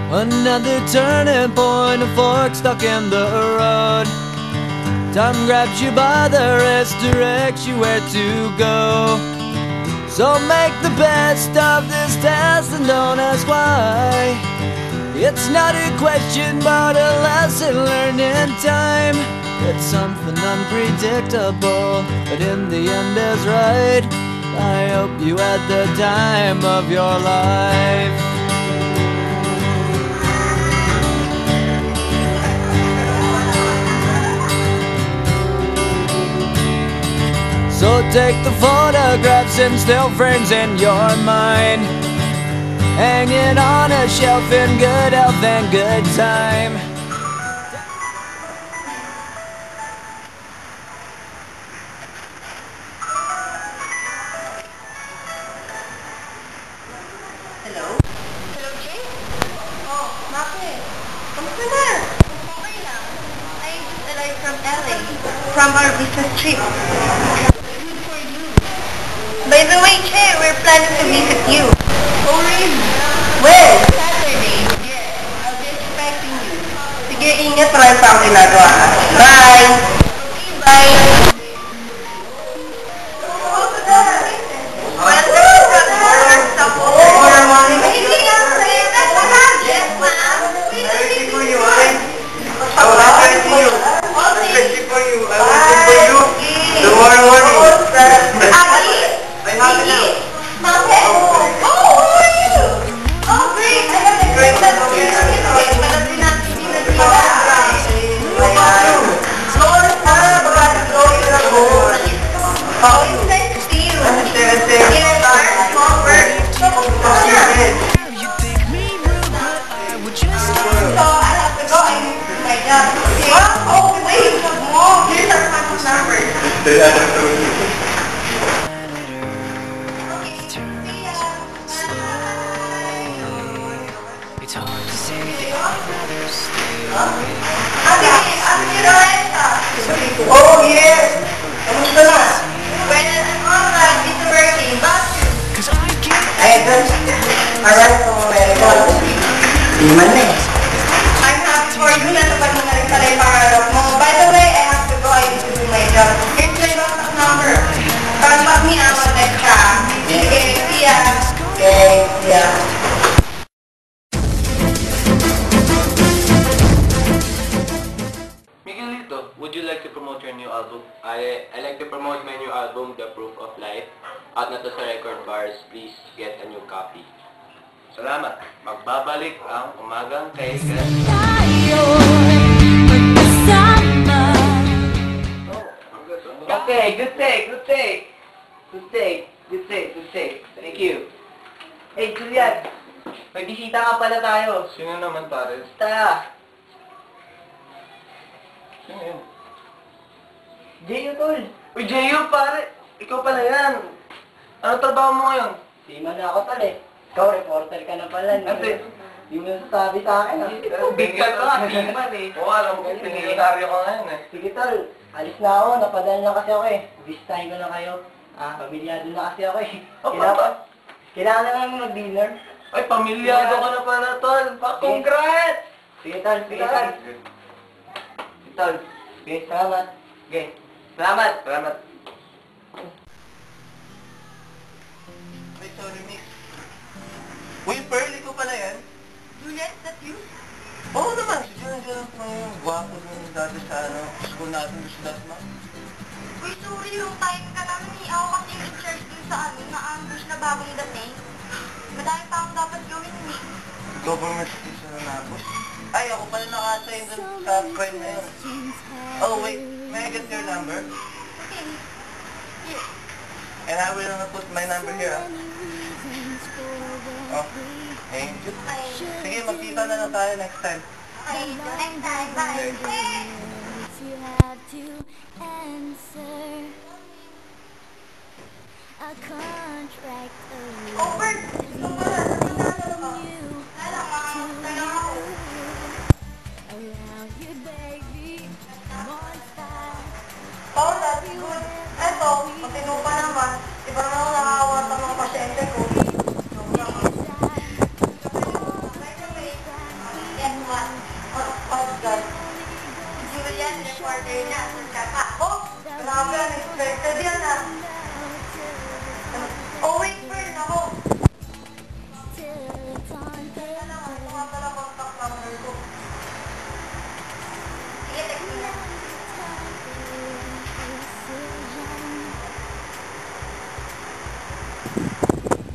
Another turning point, a fork stuck in the road. Time grabs you by the wrist, directs you where to go. So make the best of this test and don't ask why. It's not a question but a lesson learned in time. It's something unpredictable, but in the end is right. I hope you had the time of your life. So take the photographs and still frames in your mind, hanging on a shelf in good health and good time. Hello? Hello, Jay? Oh, bakit? Kamusta na? Okay lang. I just arrived from LA. From our business trip. Good for you. By the way, Che, we're planning to visit you. Oh, really? Well, Saturday. Yes, I'll be expecting you. Sige, ingat. Marami pa akong ginagawa. Bye! Okay, bye! It's hard to say that I'd rather stay Oh, yes! Kamusta na? Well, I'm alright. It's a birthday. Bakit? Alright, so America. Di man eh. I'm happy for you na napag mo na rin pala yung pangarap mo. By the way, I have to go. I need to do my job. Here's my WhatsApp number. Contact me ako next ka. Sige, see ya. Okay, see ya. Would you like to promote your new album? I like to promote my new album, The Proof of Life. At na to sa record bars, please get a new copy. Salamat! Magbabalik ang umagang kaigan. Okay, good take. Thank you. Hey, Julian! May bisita nga pala tayo. Sino naman, pare? Basta! Sino yun? Jeyo, tol. Uy, Jeyo, pare. Ikaw pala yan. Ano trabaho mo ngayon? Di man ako tol eh. Ikaw, reporter ka na pala. Ate. Di mo nasasabi sa akin ah. Bigyan ka, di man eh. Oo, alam ko, pinilitaryo ka ngayon eh. Sige tol, alis na ako. Napadaan lang kasi ako eh. Bisitahin ko na kayo. Pamilyado na kasi ako eh. Kailangan na lang mag-dinner. Ay, pamilyado ka na pala, tol. Congrats! Sige tol, sige tol. Tol, sige, salamat. Okay. Salamat. Ay, sorry, miss. Uy, Pearl, ikaw pala yan? Juliet, that you? Oo naman, si Juliet na yung guwapo nung dati sa school natin sa Dasma. Uy, sorry yung time ka namin eh. Ako kasi yung in-charge dun sa amin na ambush na bagong dating. Madami pa akong dapat gawin eh. Government station na napos. Ay, ako pala naka-assign dun sa friend na yun. Oh, wait. May I get your number? Okay. Here. And I will put my number here, Oh, thank you. Sige, magkita na lang tayo next time. Okay, next time. Bye. You have to answer a contract Oh, Bert! Ito pala. from you to you. Around you, baby. Monster. Oh, that's good. Eto, matino pa naman. Iba naman ako nakakawa sa mga pasyente ko. order niya. Kaka. Oh, grabe, unexpected yan ah. Oh, wait, Fern, ako. till it's on Kaya lang, ito nga pala contact number ko. Sige, text mo na.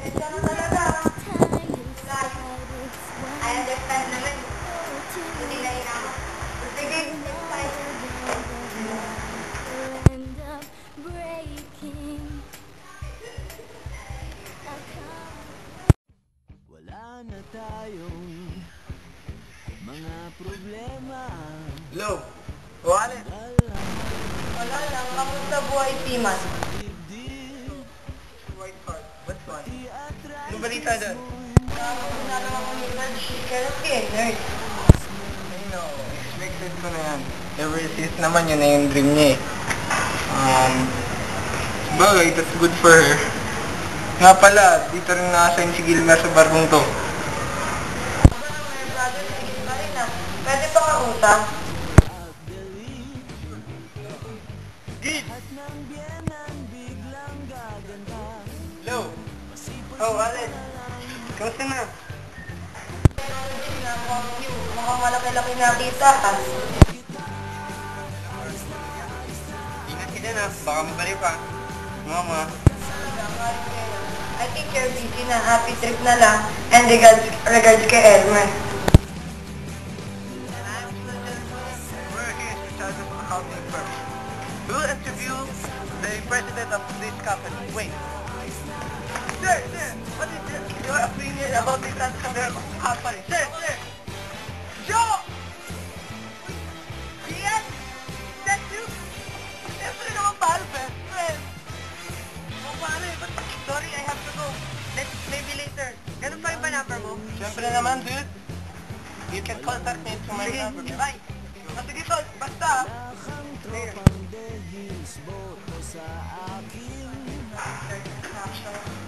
Kaya na talaga. I understand naman. Hindi na inama. Sige, next time. end up breaking. Wala na tayong mga problema. Hello. Wallet. Wala lang, kamusta buhay, Timan? White card. What's one? Anong balita doon? Wala lang ako ni Nerd. Kaya nerd. I know. Expected ko na yan. Ever since naman yun na yung dream niya eh. Bagay, that's good for her. Nga pala, dito rin na-assign si Gilmer sa barkong to. May brother, sige pa rin ah. Pwede pa ka utang? Gil! Hello! Oh, Wallet! Kamusta na? Technology na mukhang malaki-laki na kita ah. Ingat ka dyan ah, baka mabali pa. Mama. I think you're busy na. Happy trip na lang. And regards kay Elmer. We're here to start an accounting firm. We will interview the president of this company. Wait. Sir, what is your opinion about this company? Sir! Joe! Ian? That's you? Siyempre naman palo, best friend. Oh, paano eh? Sorry, I have to go. Maybe later. Ganun pa yung number mo? Siyempre naman, dude. You can contact me to my number. Bye. Sige, tol. Basta. Here.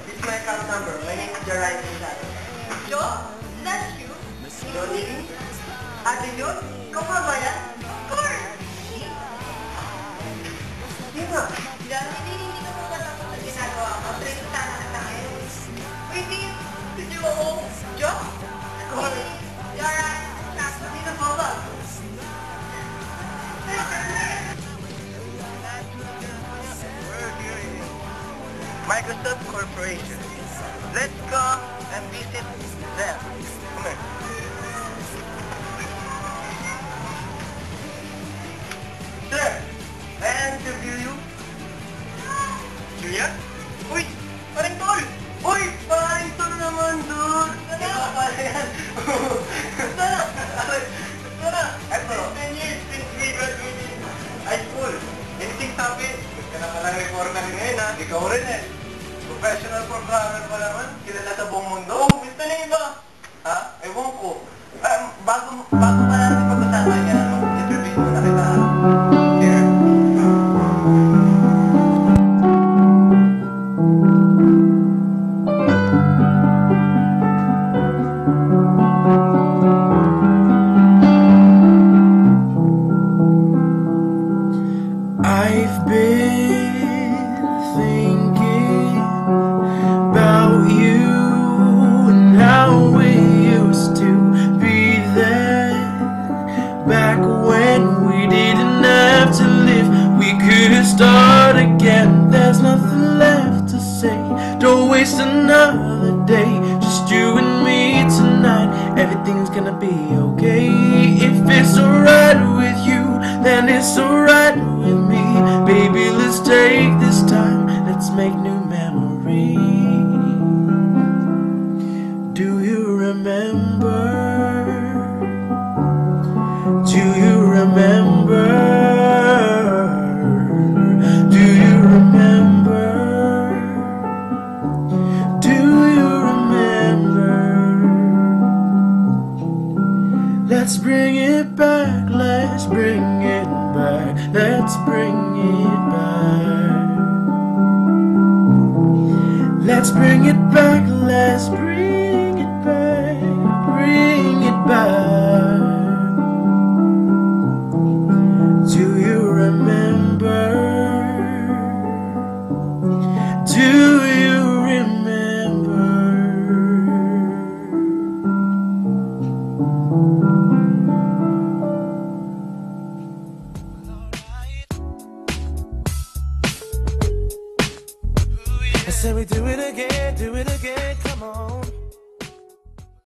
This is my account number. My name is Jarai Rizal. Joe? That's you? Johnny? Ate yun? Ikaw pa ba yan? Of course! Hindi nga. Hindi ka pa tapos sa ginagawa ko. Train sana ka tayo. Wait, si Joe? Joe? Yara, hindi na po ba? We're here in Microsoft Corporation. Let's go and visit them. Come here. Sir, may I interview you? Julia? Uy! Paring tol! Uy! Paring tol naman doon! Ikaw pala yan! Tara! Tara! Ito, 10 years since we graduated high school. Anything sabi? Gusto na palang reporter ngayon ha? Ikaw rin eh. Professional programmer pa naman. Kilala sa buong mundo. Oh, gusto na iba. Ha? Ewan ko. Bago pa natin pag-usapan yan, interview mo na kita. Here. I've been thinking about you and how we used to be there. Back when we didn't have to live, we could start again. There's nothing left to say. Don't waste another day. Just you and me tonight. Everything's gonna be okay. If it's alright with you, then it's alright with me. Baby, let's take this time. Let's make new memories. Do you remember? Do you remember? Do you remember? Do you remember? Let's bring it back, let's bring it back, let's bring it back. Let's bring it back, let's bring it back, bring it back. Do you Say we do it again, come on.